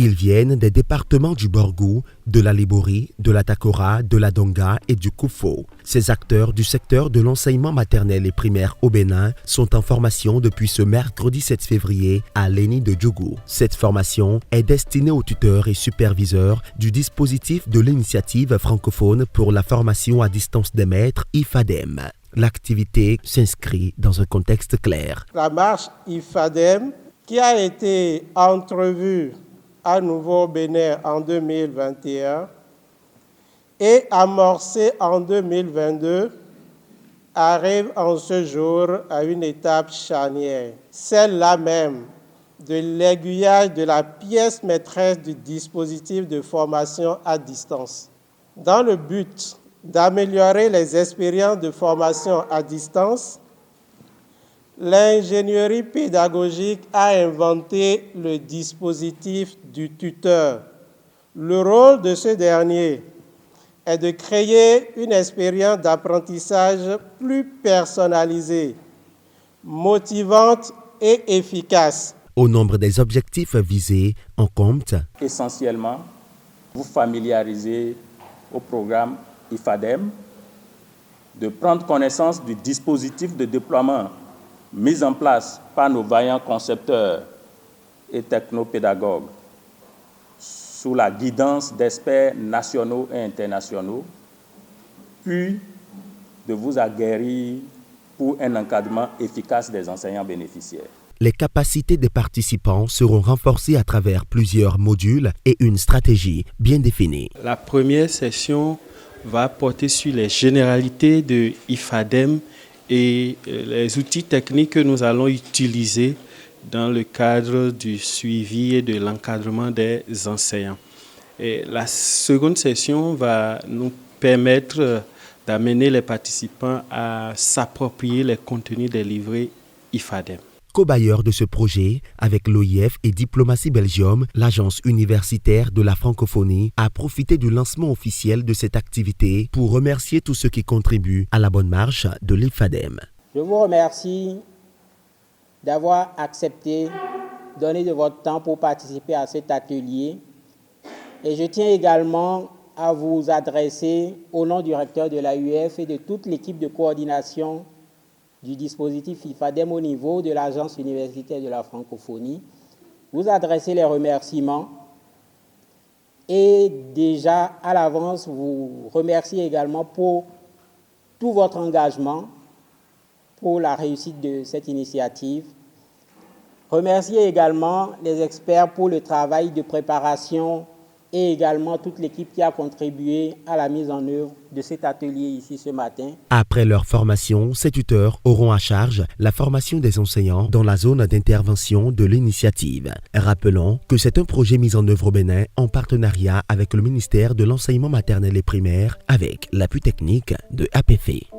Ils viennent des départements du Borgou, de la Libori, de la Takora, de la Donga et du Koufo. Ces acteurs du secteur de l'enseignement maternel et primaire au Bénin sont en formation depuis ce mercredi 7 février à l'ENI de Djougou. Cette formation est destinée aux tuteurs et superviseurs du dispositif de l'initiative francophone pour la formation à distance des maîtres IFADEM. L'activité s'inscrit dans un contexte clair. La marche IFADEM qui a été entrevue à nouveau au Bénin en 2021 et amorcée en 2022 arrive en ce jour à une étape charnière, celle-là même de l'aiguillage de la pièce maîtresse du dispositif de formation à distance. Dans le but d'améliorer les expériences de formation à distance, l'ingénierie pédagogique a inventé le dispositif du tuteur. Le rôle de ce dernier est de créer une expérience d'apprentissage plus personnalisée, motivante et efficace. Au nombre des objectifs visés, on compte essentiellement vous familiariser au programme IFADEM, de prendre connaissance du dispositif de déploiement mis en place par nos vaillants concepteurs et technopédagogues sous la guidance d'experts nationaux et internationaux, puis de vous aguerrir pour un encadrement efficace des enseignants bénéficiaires. Les capacités des participants seront renforcées à travers plusieurs modules et une stratégie bien définie. La première session va porter sur les généralités de IFADEM et les outils techniques que nous allons utiliser dans le cadre du suivi et de l'encadrement des enseignants. Et la seconde session va nous permettre d'amener les participants à s'approprier les contenus des livrets IFADEM. Co-bailleur de ce projet, avec l'OIF et Diplomatie Belgium, l'agence universitaire de la francophonie a profité du lancement officiel de cette activité pour remercier tous ceux qui contribuent à la bonne marche de l'IFADEM. Je vous remercie d'avoir accepté, donné de votre temps pour participer à cet atelier. Et je tiens également à vous adresser, au nom du recteur de l'AUF et de toute l'équipe de coordination du dispositif IFADEM au niveau de l'agence universitaire de la francophonie, vous adresser les remerciements et déjà à l'avance vous remercier également pour tout votre engagement pour la réussite de cette initiative. Remercier également les experts pour le travail de préparation et également toute l'équipe qui a contribué à la mise en œuvre de cet atelier ici ce matin. Après leur formation, ces tuteurs auront à charge la formation des enseignants dans la zone d'intervention de l'initiative. Rappelons que c'est un projet mis en œuvre au Bénin en partenariat avec le ministère de l'enseignement maternel et primaire avec l'appui technique de APF.